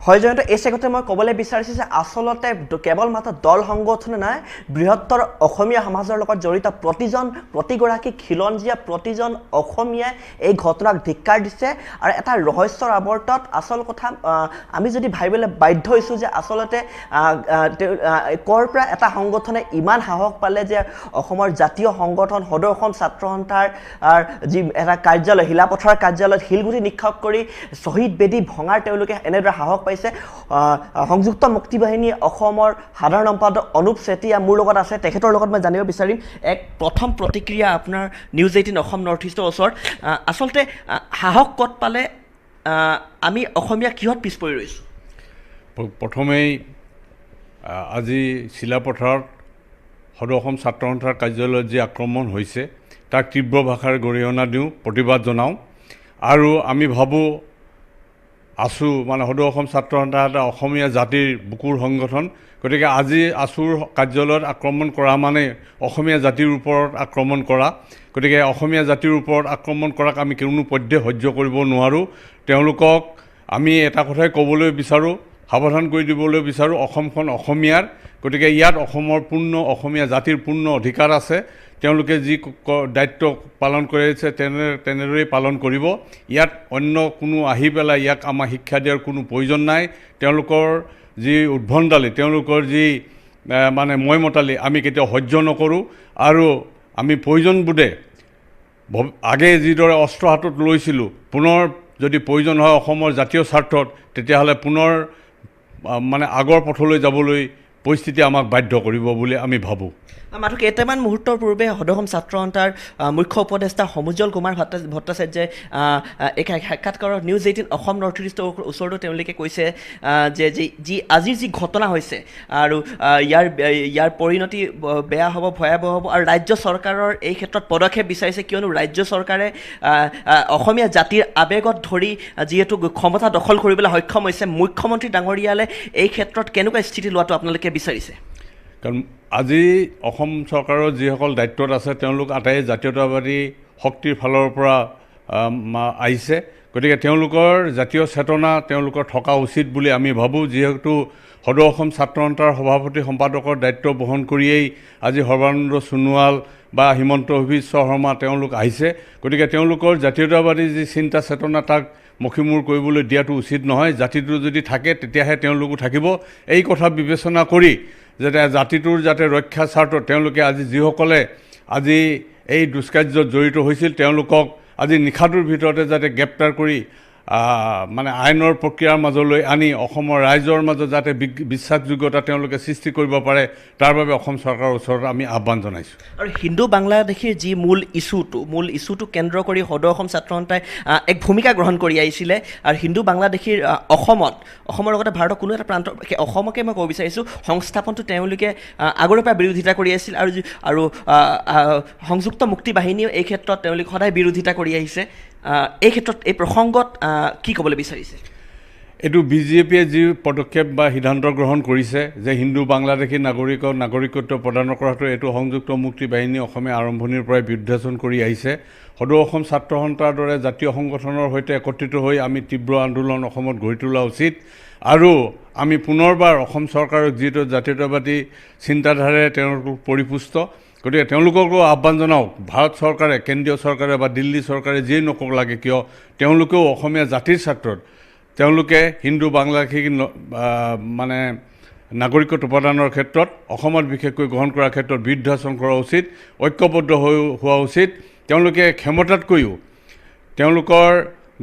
হয় জয়ন্ত, এই চেগতে মই ক'বলৈ বিচাৰিছোঁ যে আচলতে কেৱল মাত্ৰ দল সংগঠনে নাই, বৃহত্তৰ অসমীয়া সমাজৰ লগত জড়িত প্ৰতিগৰাকী খিলঞ্জীয়া প্ৰতিজন অসমীয়াই এই ঘটনাক ধিক্কাৰ দিছে। আৰু এটা ৰহস্যৰ আৱৰ্তত আচল কথা আমি যদি ভাবিবলৈ বাধ্য হৈছোঁ যে আচলতে ক'ৰ পৰা এটা সংগঠনে ইমান সাহস পালে যে অসমৰ জাতীয় সংগঠন সদৌ অসম ছাত্ৰ সন্থাৰ যি এটা কাৰ্যালয় হিলাপথাৰ কাৰ্যালয়ত শিলগুটি নিক্ষেপ কৰি শ্বহীদ বেদী ভঙাৰ তেওঁলোকে এনেদৰে সাহস পাইছে। সংযুক্ত মুক্তি বাহিনী অসমৰ সাধাৰণ সম্পাদক অনুপ চেতিয়া মোৰ লগত আছে, তেখেতৰ লগত মই জানিব বিচাৰিম এক প্ৰথম প্ৰতিক্ৰিয়া আপোনাৰ নিউজ 18 অসম নৰ্থ ইষ্টৰ ওচৰত। আচলতে সাহস ক'ত পালে, আমি অসমীয়া কিহত পিছ পৰি ৰৈছোঁ? প্ৰথমেই আজি চিলাপথাৰত সদৌ অসম ছাত্ৰ সন্থাৰ কাৰ্যালয়ত যি আক্ৰমণ হৈছে তাক তীব্ৰ ভাষাৰে গৰিহণা দিওঁ, প্ৰতিবাদ জনাওঁ। আৰু আমি ভাবোঁ মানে সদৌ অসম ছাত্ৰ সন্থা এটা অসমীয়া জাতিৰ বুকুৰ সংগঠন, গতিকে আজি আছুৰ কাৰ্যালয়ত আক্ৰমণ কৰা মানে অসমীয়া জাতিৰ ওপৰত আক্ৰমণ কৰা। গতিকে অসমীয়া জাতিৰ ওপৰত আক্ৰমণ কৰাক আমি কোনো পধ্যে সহ্য কৰিব নোৱাৰোঁ। তেওঁলোকক আমি এটা কথাই ক'বলৈ বিচাৰোঁ, সাৱধান কৰি দিবলৈ বিচাৰোঁ, অসমখন অসমীয়াৰ, গতিকে ইয়াত অসমীয়া জাতিৰ পূৰ্ণ অধিকাৰ আছে। তেওঁলোকে যি দায়িত্ব পালন কৰি আছে তেনেদৰেই পালন কৰিব। ইয়াত অন্য কোনো আহি পেলাই ইয়াক আমাক শিক্ষা দিয়াৰ কোনো প্ৰয়োজন নাই। তেওঁলোকৰ যি উদ্ভণ্ডালি, তেওঁলোকৰ যি মানে ময়মতালি আমি কেতিয়াও সহ্য নকৰোঁ। আৰু আমি প্ৰয়োজনবোধে আগে যিদৰে অস্ত্ৰ হাতত লৈছিলোঁ, পুনৰ যদি প্ৰয়োজন হয় অসমৰ জাতীয় স্বাৰ্থত, তেতিয়াহ'লে পুনৰ মানে আগৰ পথলৈ যাবলৈ পৰিস্থিতি আমাক বাধ্য কৰিব বুলি আমি ভাবোঁ। মাত্ৰ কেইটামান মুহূৰ্তৰ পূৰ্বে সদৌ অসম ছাত্ৰ সন্থাৰ মুখ্য উপদেষ্টা সমুজ্জ্বল কুমাৰ ভট্টাচাৰ্যই এক সাক্ষাৎকাৰত নিউজ 18 অসম নৰ্থ ইষ্টৰ ওচৰতো তেওঁলোকে কৈছে যে আজিৰ যি ঘটনা হৈছে আৰু ইয়াৰ পৰিণতি বেয়া হ'ব, ভয়াৱহ হ'ব, আৰু ৰাজ্য চৰকাৰৰ এই ক্ষেত্ৰত পদক্ষেপ বিচাৰিছে, কিয়নো ৰাজ্য চৰকাৰে অসমীয়া জাতিৰ আৱেগত ধৰি যিহেতু ক্ষমতা দখল কৰিবলৈ সক্ষম হৈছে। মুখ্যমন্ত্ৰী ডাঙৰীয়ালে এই ক্ষেত্ৰত কেনেকুৱা স্থিতি লোৱাটো আপোনালোকে বিচাৰিছে? কাৰণ আজি অসম চৰকাৰৰ যিসকল দায়িত্বত আছে তেওঁলোক আটাইয়ে জাতীয়তাবাদী শক্তিৰ ফালৰ পৰা আহিছে, গতিকে তেওঁলোকৰ জাতীয় চেতনা তেওঁলোকৰ থকা উচিত বুলি আমি ভাবোঁ। যিহেতু সদৌ অসম ছাত্ৰ সন্থাৰ সভাপতি সম্পাদকৰ দায়িত্ব বহন কৰিয়েই আজি সৰ্বানন্দ সোণোৱাল বা হিমন্ত বিশ্ব শৰ্মা তেওঁলোক আহিছে, গতিকে তেওঁলোকৰ জাতীয়তাবাদী যি চিন্তা চেতনা তাক মষিমূৰ কৰিবলৈ দিয়াটো উচিত নহয়। জাতিটো যদি থাকে তেতিয়াহে তেওঁলোকো থাকিব। এই কথা বিবেচনা কৰি যাতে জাতিটোৰ ৰক্ষা স্বাৰ্থত তেওঁলোকে আজি যিসকলে আজি এই দুষ্কাৰ্যত জড়িত হৈছিল তেওঁলোকক আজি নিশাটোৰ ভিতৰতে যাতে গ্ৰেপ্তাৰ কৰি মানে আইনৰ প্ৰক্ৰিয়াৰ মাজলৈ আনি অসমৰ ৰাইজৰ মাজত যাতে বিশ্বাসযোগ্যতা তেওঁলোকে সৃষ্টি কৰিব পাৰে, তাৰ বাবে অসম চৰকাৰৰ ওচৰত আমি আহ্বান জনাইছোঁ। আৰু হিন্দু বাংলাদেশীৰ যি মূল ইছ্যুটো কেন্দ্ৰ কৰি সদৌ অসম ছাত্ৰ সন্থাই এক ভূমিকা গ্ৰহণ কৰি আহিছিলে। আৰু হিন্দু বাংলাদেশীৰ অসমৰ লগতে ভাৰতৰ কোনো এটা প্ৰান্ত, অসমকে মই ক'ব বিচাৰিছোঁ, সংস্থাপনটো তেওঁলোকে আগৰে পৰা বিৰোধিতা কৰি আছিল। আৰু সংযুক্ত মুক্তি বাহিনীও এই ক্ষেত্ৰত তেওঁলোকে সদায় বিৰোধিতা কৰি আহিছে। এই ক্ষেত্ৰত এই প্ৰসংগত কি ক'বলৈ বিচাৰিছে? এইটো বিজেপিয়ে যি পদক্ষেপ বা সিদ্ধান্ত গ্ৰহণ কৰিছে যে হিন্দু বাংলাদেশী নাগৰিকত্ব প্ৰদান কৰাটো, এইটো সংযুক্ত মুক্তি বাহিনী অসমে আৰম্ভণিৰ পৰাই বিৰুদ্ধাচৰণ কৰি আহিছে। সদৌ অসম ছাত্ৰ সন্থাৰ দৰে জাতীয় সংগঠনৰ সৈতে একত্ৰিত হৈ আমি তীব্ৰ আন্দোলন অসমত গঢ়ি তোলা উচিত। আৰু আমি পুনৰবাৰ অসম চৰকাৰক যিটো জাতীয়তাবাদী চিন্তাধাৰাৰে তেওঁলোক পৰিপুষ্ট, গতিকে তেওঁলোককো আহ্বান জনাওক, ভাৰত চৰকাৰে, কেন্দ্ৰীয় চৰকাৰে বা দিল্লী চৰকাৰে যিয়েই নকওক লাগে কিয়, তেওঁলোকেও অসমীয়া জাতিৰ স্বাৰ্থত তেওঁলোকে হিন্দু বাংলাদেশী মানে নাগৰিকত্ব প্ৰদানৰ ক্ষেত্ৰত অসমত বিশেষকৈ গ্ৰহণ কৰাৰ ক্ষেত্ৰত বিৰুদ্ধাচৰণ কৰা উচিত, ঐক্যবদ্ধ হোৱা উচিত। তেওঁলোকে ক্ষমতাতকৈও তেওঁলোকৰ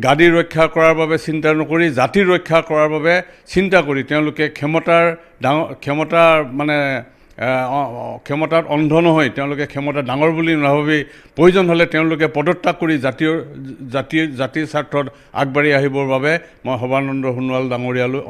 গাদী ৰক্ষা কৰাৰ বাবে চিন্তা নকৰি জাতিৰ ৰক্ষা কৰাৰ বাবে চিন্তা কৰি তেওঁলোকে ক্ষমতাত অন্ধ নহয়, তেওঁলোকে ক্ষমতা ডাঙৰ বুলি নাভাবি প্ৰয়োজন হ'লে তেওঁলোকে পদত্যাগ কৰি জাতিৰ স্বাৰ্থত আগবাঢ়ি আহিবৰ বাবে মই সৰ্বানন্দ সোণোৱাল ডাঙৰীয়ালৈ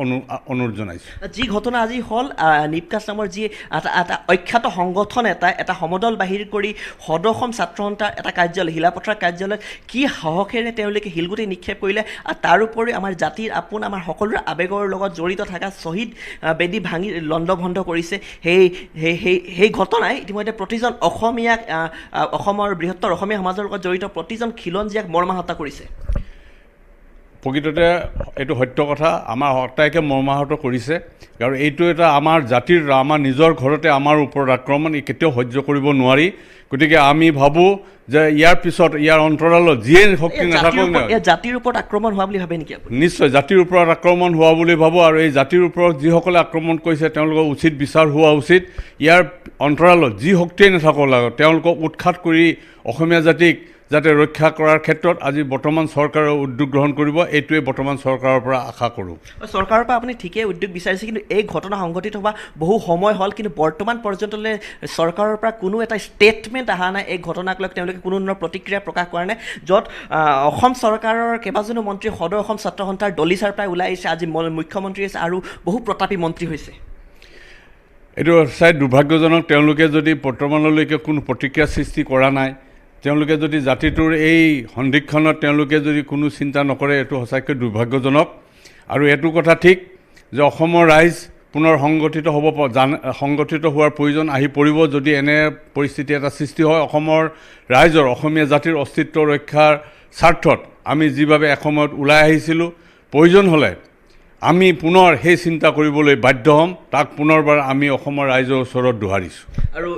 অনুৰোধ জনাইছোঁ। যি ঘটনা আজি হ'ল, নিপকাছ নামৰ যি এটা অখ্যাত সংগঠন এটা সমদল বাহিৰ কৰি সদৌ অসম ছাত্ৰ সন্থাৰ এটা কাৰ্যালয় হিলাপথাৰ কাৰ্যালয়ত কি সাহসেৰে তেওঁলোকে শিলগুটি নিক্ষেপ কৰিলে। আৰু তাৰোপৰি আমাৰ জাতিৰ আমাৰ সকলোৰে আৱেগৰ লগত জড়িত থকা শ্বহীদ বেদী ভাঙি লণ্ডভণ্ড কৰিছে। সেই ঘটনাই ইতিমধ্যে প্ৰতিজন অসমীয়াক, অসমৰ বৃহত্তৰ অসমীয়া সমাজৰ লগত জড়িত প্ৰতিজন খিলঞ্জীয়াক মৰ্মাহত কৰিছে। প্ৰকৃততে এইটো সত্য কথা আমাৰ আটাইকে মৰ্মাহত কৰিছে আৰু এইটো এটা আমাৰ জাতিৰ আমাৰ নিজৰ ঘৰতে আমাৰ ওপৰত আক্ৰমণ ই কেতিয়াও সহ্য কৰিব নোৱাৰি গতিকে আমি ভাবোঁ যে ইয়াৰ পিছত ইয়াৰ অন্তৰালত যিয়ে শক্তি নাথাকক জাতিৰ ওপৰত আক্ৰমণ হোৱা বুলি ভাবে নেকি আপুনি নিশ্চয় জাতিৰ ওপৰত আক্ৰমণ হোৱা বুলি ভাবোঁ আৰু এই জাতিৰ ওপৰত যিসকলে আক্ৰমণ কৰিছে তেওঁলোকৰ উচিত বিচাৰ হোৱা উচিত ইয়াৰ অন্তৰালত যি শক্তিয়ে নাথাকক লাগে তেওঁলোকক উৎখাত কৰি অসমীয়া জাতিক যাতে ৰক্ষা কৰাৰ ক্ষেত্ৰত আজি বৰ্তমান চৰকাৰে উদ্যোগ গ্ৰহণ কৰিব এইটোৱে বৰ্তমান চৰকাৰৰ পৰা আশা কৰোঁ চৰকাৰৰ পৰা আপুনি ঠিকেই উদ্যোগ বিচাৰিছে কিন্তু এই ঘটনা সংঘটিত হোৱা বহু সময় হ'ল কিন্তু বৰ্তমান পৰ্যন্তলৈ চৰকাৰৰ পৰা কোনো এটা ষ্টেটমেণ্ট অহা নাই এই ঘটনাক লৈ তেওঁলোকে কোনো ধৰণৰ প্ৰতিক্ৰিয়া প্ৰকাশ কৰা নাই য'ত অসম চৰকাৰৰ কেইবাজনো মন্ত্ৰী সদৌ অসম ছাত্ৰ সন্থাৰ দলিচাৰ প্ৰায় ওলাই আহিছে আজি মুখ্যমন্ত্ৰী হৈছে আৰু বহু প্ৰতাপী মন্ত্ৰী হৈছে এইটো চাই দুৰ্ভাগ্যজনক তেওঁলোকে যদি বৰ্তমানলৈকে কোনো প্ৰতিক্ৰিয়া সৃষ্টি কৰা নাই তেওঁলোকে যদি জাতিটোৰ এই সন্ধিক্ষণত তেওঁলোকে যদি কোনো চিন্তা নকৰে এইটো সঁচাকৈ দুৰ্ভাগ্যজনক আৰু এইটো কথা ঠিক যে অসমৰ ৰাইজ পুনৰ সংগঠিত হোৱাৰ প্ৰয়োজন আহি পৰিব যদি এনে পৰিস্থিতি এটা সৃষ্টি হয় অসমৰ ৰাইজৰ অসমীয়া জাতিৰ অস্তিত্ব ৰক্ষাৰ স্বাৰ্থত আমি যিভাৱে এসময়ত ওলাই আহিছিলোঁ প্ৰয়োজন হ'লে আমি পুনৰ সেই চিন্তা কৰিবলৈ বাধ্য হ'ম তাক পুনৰবাৰ আমি অসমৰ ৰাইজৰ ওচৰত দোহাৰিছোঁ আৰু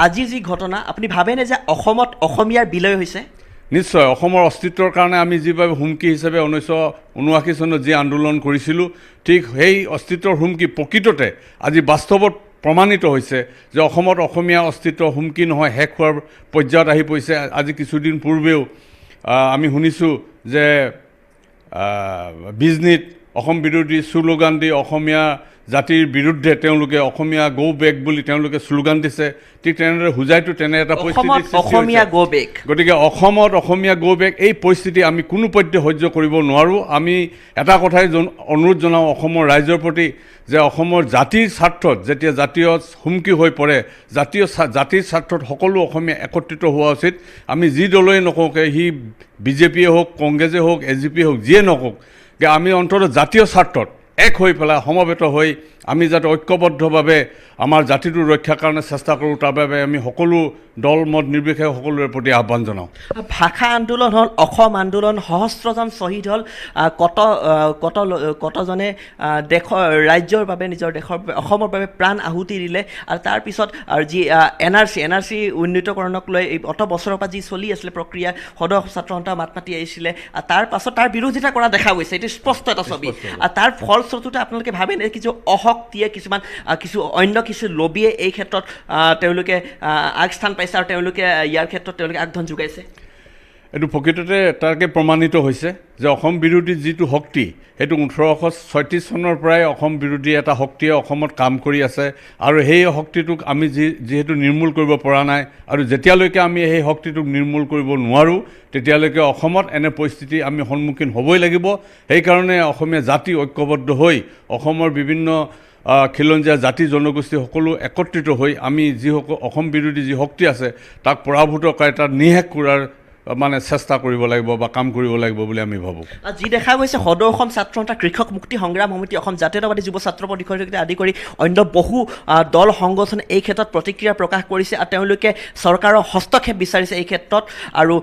আজি যি ঘটনা আপুনি ভাবেনে যে অসমত অসমীয়াৰ বিলয় হৈছে নিশ্চয় অসমৰ অস্তিত্বৰ কাৰণে আমি যিভাৱে হুমকি হিচাপে 1979 চনত যি আন্দোলন কৰিছিলোঁ ঠিক সেই অস্তিত্বৰ হুমকি প্ৰকৃততে আজি বাস্তৱত প্ৰমাণিত হৈছে যে অসমত অসমীয়া অস্তিত্বৰ হুমকি নহয় শেষ হোৱাৰ পৰ্যায়ত আহি পৰিছে আজি কিছুদিন পূৰ্বেও আমি শুনিছোঁ যে বিজনীত অসম বিৰোধী শ্লোগান দি অসমীয়া জাতিৰ বিৰুদ্ধে তেওঁলোকে অসমীয়া গো বেক বুলি তেওঁলোকে শ্লোগান দিছে ঠিক তেনেদৰে হুজাইতো তেনে এটা পৰিস্থিতি অসমীয়া গো বেক গতিকে অসমত অসমীয়া গো বেক এই পৰিস্থিতি আমি কোনো পধ্যে সহ্য কৰিব নোৱাৰোঁ আমি এটা কথাই অনুৰোধ জনাওঁ অসমৰ ৰাইজৰ প্ৰতি যে অসমৰ জাতিৰ স্বাৰ্থত যেতিয়া জাতীয় হুমকি হৈ পৰে জাতিৰ স্বাৰ্থত সকলো অসমীয়া একত্ৰিত হোৱা উচিত আমি যি দলেই নকওঁকে সি বিজেপিয়ে হওক কংগ্ৰেছে হওক এজিপিয়ে হওক যিয়ে নকওক আমি অন্ততঃ জাতীয় স্বাৰ্থত এক হৈ পেলাই সমবেত হৈ আমি যাতে ঐক্যবদ্ধভাৱে আমাৰ জাতিটোৰ ৰক্ষাৰ কাৰণে চেষ্টা কৰোঁ তাৰ বাবে আমি সকলো দল মত নিৰ্বিশেষে সকলোৰে প্ৰতি আহ্বান জনাওঁ ভাষা আন্দোলন হ'ল অসম আন্দোলন সহস্ৰজন শ্বহীদ হ'ল কতজনে দেশৰ ৰাজ্যৰ বাবে নিজৰ দেশৰ অসমৰ বাবে প্ৰাণ আহুতি দিলে আৰু তাৰপিছত যি এন আৰ চি উন্নীতকৰণক লৈ অত বছৰৰ পৰা যি চলি আছিলে প্ৰক্ৰিয়া সদৌ ছাত্ৰ সন্থা মাত মাতি আহিছিলে আৰু তাৰ পাছত তাৰ বিৰোধিতা কৰা দেখা গৈছে এইটো স্পষ্ট এটা ছবি আৰু তাৰ ফলস্বৰূপতে আপোনালোকে ভাবেনে কিছু অশক্তিয়ে কিছু অন্য কিছু লবিয়ে এই ক্ষেত্ৰত তেওঁলোকে আগস্থান পাইছে আৰু তেওঁলোকে ইয়াৰ ক্ষেত্ৰত তেওঁলোকে আগধন যোগাইছে এইটো প্ৰকৃততে তাকে প্ৰমাণিত হৈছে যে অসম বিৰোধী যিটো শক্তি সেইটো 1836 চনৰ পৰাই অসম বিৰোধী এটা শক্তিয়ে অসমত কাম কৰি আছে আৰু সেই শক্তিটোক আমি যিহেতু নিৰ্মূল কৰিব পৰা নাই আৰু যেতিয়ালৈকে আমি সেই শক্তিটোক নিৰ্মূল কৰিব নোৱাৰোঁ তেতিয়ালৈকে অসমত এনে পৰিস্থিতি আমি সন্মুখীন হ'বই লাগিব সেইকাৰণে অসমীয়া জাতি ঐক্যবদ্ধ হৈ অসমৰ বিভিন্ন খিলঞ্জীয়া জাতি জনগোষ্ঠী সকলো একত্ৰিত হৈ আমি যিসকল অসম বিৰোধী যি শক্তি আছে তাক পৰাভূত কৰি তাক নিশেষ কৰাৰ মানে চেষ্টা কৰিব লাগিব বা কাম কৰিব লাগিব বুলি আমি ভাবোঁ যি দেখা গৈছে সদৌ অসম ছাত্ৰ সন্থা কৃষক মুক্তি সংগ্ৰাম সমিতি অসম জাতীয়তাবাদী যুৱ ছাত্ৰ পৰিষদ আদি কৰি অন্য বহু দল সংগঠনে এই ক্ষেত্ৰত প্ৰতিক্ৰিয়া প্ৰকাশ কৰিছে আৰু তেওঁলোকে চৰকাৰৰ হস্তক্ষেপ বিচাৰিছে এই ক্ষেত্ৰত আৰু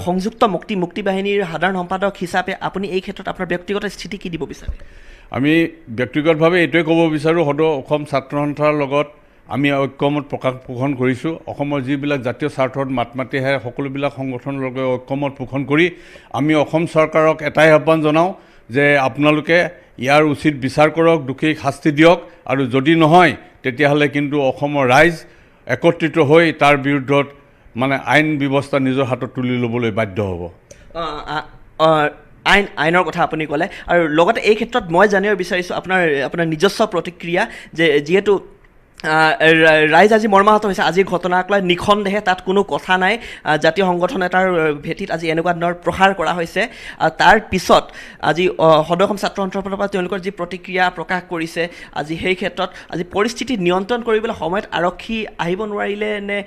সংযুক্ত মুক্তি বাহিনীৰ সাধাৰণ সম্পাদক হিচাপে আপুনি এই ক্ষেত্ৰত আপোনাৰ ব্যক্তিগত স্থিতি কি দিব বিচাৰে আমি ব্যক্তিগতভাৱে এইটোৱে ক'ব বিচাৰোঁ সদৌ অসম ছাত্ৰ সন্থাৰ লগত আমি ঐক্যমত পোষণ কৰিছোঁ অসমৰ যিবিলাক জাতীয় স্বাৰ্থত মাত মাতি আহে সকলোবিলাক সংগঠনৰ লগত ঐক্যমত পোষণ কৰি আমি অসম চৰকাৰক এটাই আহ্বান জনাওঁ যে আপোনালোকে ইয়াৰ উচিত বিচাৰ কৰক দোষীক শাস্তি দিয়ক আৰু যদি নহয় তেতিয়াহ'লে কিন্তু অসমৰ ৰাইজ একত্ৰিত হৈ তাৰ বিৰুদ্ধত মানে আইন ব্যৱস্থা নিজৰ হাতত তুলি ল'বলৈ বাধ্য হ'ব আইনৰ কথা আপুনি ক'লে আৰু লগতে এই ক্ষেত্ৰত মই জানিব বিচাৰিছোঁ আপোনাৰ নিজস্ব প্ৰতিক্ৰিয়া যে যিহেতু ৰাইজ আজি মৰ্মাহত হৈছে আজিৰ ঘটনাক লৈ নিঃসন্দেহে তাত কোনো কথা নাই জাতীয় সংগঠন এটাৰ ভেটিত আজি এনেকুৱা ধৰণৰ প্ৰসাৰ কৰা হৈছে তাৰ পিছত আজি সদৌ অসম ছাত্ৰ সন্থাৰ ফালৰ পৰা তেওঁলোকৰ যি প্ৰতিক্ৰিয়া প্ৰকাশ কৰিছে আজি সেই ক্ষেত্ৰত আজি পৰিস্থিতি নিয়ন্ত্ৰণ কৰিবলৈ সময়ত আৰক্ষী আহিব নোৱাৰিলে নে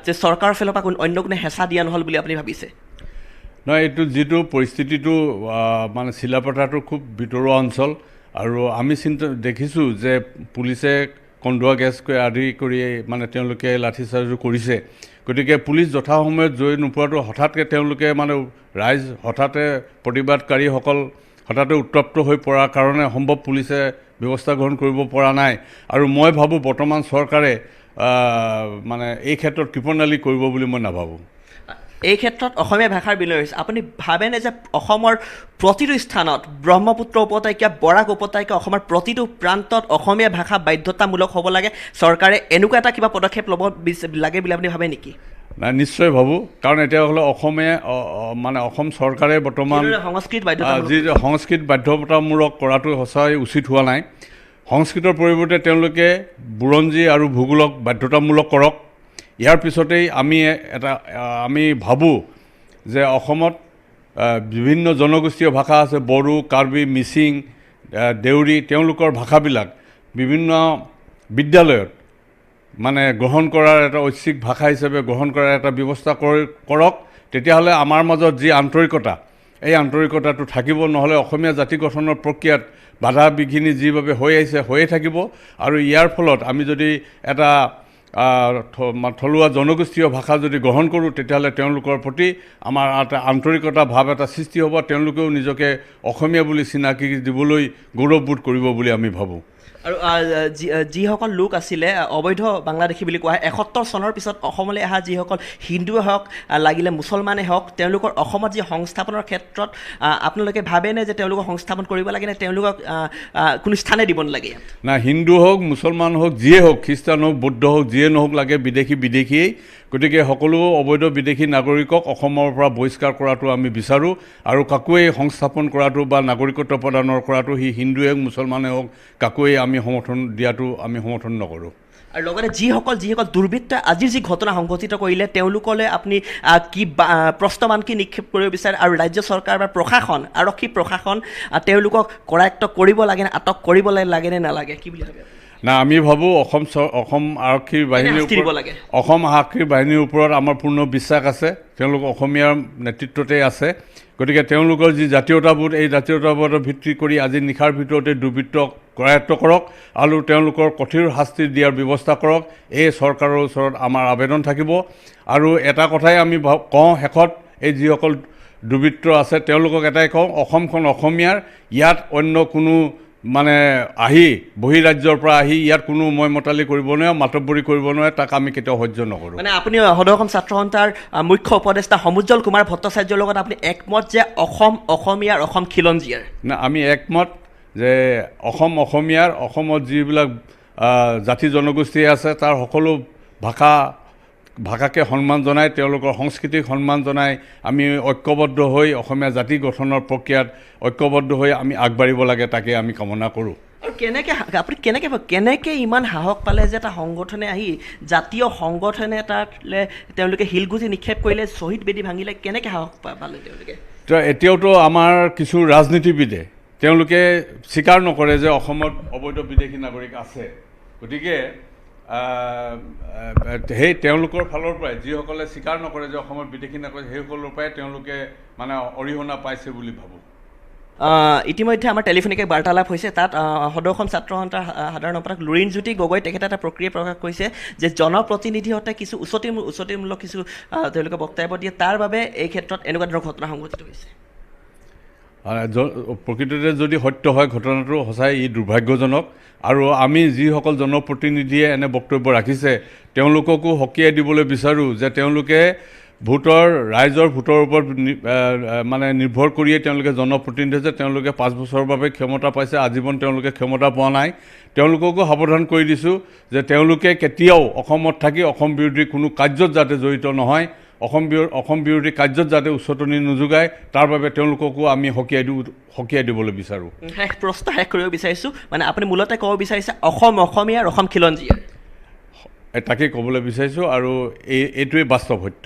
যে চৰকাৰৰ ফালৰ পৰা অন্য কোনে হেঁচা দিয়া নহ'ল বুলি আপুনি ভাবিছে নহয় এইটো যিটো পৰিস্থিতিটো মানে চিলাপথাৰটো খুব ভিতৰুৱা অঞ্চল আৰু আমি দেখিছোঁ যে পুলিচে কন্দুৱা গেছকৈ আদি কৰি মানে তেওঁলোকে লাঠিচাৰ্জো কৰিছে গতিকে পুলিচ যথাসময়ত জৈ নোপোৱাটো হঠাৎকৈ তেওঁলোকে মানে ৰাইজ হঠাতে প্ৰতিবাদকাৰীসকল হঠাতে উত্তপ্ত হৈ পৰাৰ কাৰণে সম্ভৱ পুলিচে ব্যৱস্থা গ্ৰহণ কৰিব পৰা নাই আৰু মই ভাবোঁ বৰ্তমান চৰকাৰে মানে এই ক্ষেত্ৰত কৃপণালী কৰিব বুলি মই নাভাবোঁ এই ক্ষেত্ৰত অসমীয়া ভাষাৰ বিলয় হৈছে আপুনি ভাবেনে যে অসমৰ প্ৰতিটো স্থানত ব্ৰহ্মপুত্ৰ উপত্যকা বৰাক উপত্যকা অসমৰ প্ৰতিটো প্ৰান্তত অসমীয়া ভাষা বাধ্যতামূলক হ'ব লাগে চৰকাৰে এনেকুৱা এটা কিবা পদক্ষেপ ল'ব লাগে বুলি আপুনি ভাবে নেকি নাই নিশ্চয় ভাবোঁ কাৰণ এতিয়া হ'লে অসমীয়া মানে অসম চৰকাৰে বৰ্তমান যি সংস্কৃত বাধ্যতামূলক কৰাটো সঁচাই উচিত হোৱা নাই সংস্কৃতৰ পৰিৱৰ্তে তেওঁলোকে বুৰঞ্জী আৰু ভূগোলক বাধ্যতামূলক কৰক ইয়াৰ পিছতেই আমি ভাবোঁ যে অসমত বিভিন্ন জনগোষ্ঠীয় ভাষা আছে বড়ো কাৰ্বি মিচিং দেউৰী তেওঁলোকৰ ভাষাবিলাক বিভিন্ন বিদ্যালয়ত মানে গ্ৰহণ কৰাৰ এটা ঐচ্ছিক ভাষা হিচাপে গ্ৰহণ কৰাৰ এটা ব্যৱস্থা কৰক তেতিয়াহ'লে আমাৰ মাজত যি আন্তৰিকতা এই আন্তৰিকতাটো থাকিব নহ'লে অসমীয়া জাতি গঠনৰ প্ৰক্ৰিয়াত বাধা বিঘিনি যিভাৱে হৈ আহিছে হৈয়ে থাকিব আৰু ইয়াৰ ফলত আমি যদি এটা থলুৱা জনগোষ্ঠীয় ভাষা যদি গ্ৰহণ কৰোঁ তেতিয়াহ'লে তেওঁলোকৰ প্ৰতি আমাৰ এটা আন্তৰিকতা ভাৱ এটা সৃষ্টি হ'ব তেওঁলোকেও নিজকে অসমীয়া বুলি চিনাকি দিবলৈ গৌৰৱবোধ কৰিব বুলি আমি ভাবোঁ আৰু যিসকল লোক আছিলে অবৈধ বাংলাদেশী বুলি কোৱা হয় 71 চনৰ পিছত অসমলৈ অহা যিসকল হিন্দুৱে হওক লাগিলে মুছলমানে হওক তেওঁলোকৰ অসমত যি সংস্থাপনৰ ক্ষেত্ৰত আপোনালোকে ভাবেনে যে তেওঁলোকক সংস্থাপন কৰিব লাগে নে তেওঁলোকক কোনো স্থানে দিব নালাগে না হিন্দু হওক মুছলমান হওক যিয়ে হওক খ্ৰীষ্টান হওক বৌদ্ধ হওক যিয়ে নহওক লাগে বিদেশীয়েই গতিকে সকলো অবৈধ বিদেশী নাগৰিকক অসমৰ পৰা বহিষ্কাৰ কৰাটো আমি বিচাৰোঁ আৰু কাকোৱেই সংস্থাপন কৰাটো বা নাগৰিকত্ব প্ৰদানৰ কৰাটো সি হিন্দুৱে হওক মুছলমানে হওক কাকোৱেই আমি সমৰ্থন দিয়াটো আমি সমৰ্থন নকৰোঁ আৰু লগতে যিসকল দুৰ্বৃত্তই আজিৰ যি ঘটনা সংঘটিত কৰিলে তেওঁলোকলৈ আপুনি কি প্ৰশ্নমান কি নিক্ষেপ কৰিব বিচাৰে আৰু ৰাজ্য চৰকাৰ বা প্ৰশাসন আৰক্ষী প্ৰশাসন তেওঁলোকক কৰায়ত্ব কৰিব লাগে নে আটক কৰিব লাগে নে নালাগে কি বুলি ভাবে না আমি ভাবোঁ অসম আৰক্ষীৰ বাহিনীৰ ওপৰত আমাৰ পূৰ্ণ বিশ্বাস আছে তেওঁলোক অসমীয়াৰ নেতৃত্বতে আছে গতিকে তেওঁলোকৰ যি জাতীয়তাবোধ এই জাতীয়তাবোধৰ ভিত্তি কৰি আজি নিশাৰ ভিতৰতে দুৰ্বৃত্তক কৰায়ত্ব কৰক আৰু তেওঁলোকৰ কঠোৰ শাস্তি দিয়াৰ ব্যৱস্থা কৰক এই চৰকাৰৰ ওচৰত আমাৰ আবেদন থাকিব আৰু এটা কথাই আমি কওঁ শেষত এই যিসকল দুৰ্বৃত্ত আছে তেওঁলোকক এটাই কওঁ অসমখন অসমীয়াৰ ইয়াত অন্য কোনো মানে বহিৰাজ্যৰ পৰা আহি ইয়াত কোনো মতালি কৰিব নোৱাৰে মাতব্বৰী কৰিব নোৱাৰে তাক আমি কেতিয়াও সহ্য নকৰোঁ মানে আপুনি সদৌ অসম ছাত্ৰ সন্থাৰ মুখ্য উপদেষ্টা সমুজ্জ্বল কুমাৰ ভট্টাচাৰ্যৰ লগত আপুনি একমত যে অসম অসমীয়াৰ অসম খিলঞ্জীয়াৰ না আমি একমত যে অসম অসমীয়াৰ অসমত যিবিলাক জাতি জনগোষ্ঠী আছে তাৰ সকলো ভাষাকে সন্মান জনাই তেওঁলোকৰ সংস্কৃতিক সন্মান জনাই আমি ঐক্যবদ্ধ হৈ অসমীয়া জাতি গঠনৰ প্ৰক্ৰিয়াত ঐক্যবদ্ধ হৈ আমি আগবাঢ়িব লাগে তাকে আমি কামনা কৰোঁ আৰু আপুনি কেনেকৈ ইমান সাহস পালে যে এটা সংগঠনে আহি জাতীয় সংগঠনে তালে তেওঁলোকে শিলগুটি নিক্ষেপ কৰিলে শ্বহীদ বেদী ভাঙিলে কেনেকৈ সাহস পালে তেওঁলোকে তো এতিয়াওতো আমাৰ কিছু ৰাজনীতিবিদে তেওঁলোকে স্বীকাৰ নকৰে যে অসমত অবৈধ বিদেশী নাগৰিক আছে গতিকে সেই তেওঁলোকৰ ফালৰ পৰাই যিসকলে স্বীকাৰ নকৰে যে অসমত বিদেশী নাগৰিক সেইসকলৰ পৰাই তেওঁলোকে মানে অৰিহণা পাইছে বুলি ভাবোঁ ইতিমধ্যে আমাৰ টেলিফোনিকে বাৰ্তালাপ হৈছে তাত সদৌ অসম ছাত্ৰ সন্থাৰ সাধাৰণ সম্পাদক লুৰিণজ্যোতি গগৈ তেখেতে এটা প্ৰক্ৰিয়া প্ৰকাশ কৰিছে যে জনপ্ৰতিনিধিহঁতে কিছু উচতিমূলক কিছু তেওঁলোকে বক্তব্য দিয়ে তাৰ বাবে এই ক্ষেত্ৰত এনেকুৱা ধৰণৰ ঘটনা সংঘটিত হৈছে প্ৰকৃততে যদি সত্য হয় ঘটনাটো সঁচাই ই দুৰ্ভাগ্যজনক আৰু আমি যিসকল জনপ্ৰতিনিধিয়ে এনে বক্তব্য ৰাখিছে তেওঁলোককো সকীয়াই দিবলৈ বিচাৰোঁ যে তেওঁলোকে ৰাইজৰ ভোটৰ ওপৰত মানে নিৰ্ভৰ কৰিয়ে তেওঁলোকে জনপ্ৰতিনিধি হৈছে তেওঁলোকে 5 বছৰৰ বাবে ক্ষমতা পাইছে আজীৱন তেওঁলোকে ক্ষমতা পোৱা নাই তেওঁলোককো সাৱধান কৰি দিছোঁ যে তেওঁলোকে কেতিয়াও অসমত থাকি অসম বিৰোধী কোনো কাৰ্যত যাতে জড়িত নহয় অসম বিৰোধী কাৰ্যত যাতে উচতনি নোযোগায় তাৰ বাবে তেওঁলোককো আমি সকীয়াই দিবলৈ বিচাৰোঁ প্ৰশ্ন শেষ কৰিব বিচাৰিছোঁ মানে আপুনি মূলতে ক'ব বিচাৰিছে অসম অসমীয়াৰ অসম খিলঞ্জীয়াৰ তাকেই ক'বলৈ বিচাৰিছোঁ আৰু এইটোৱেই বাস্তৱ সত্য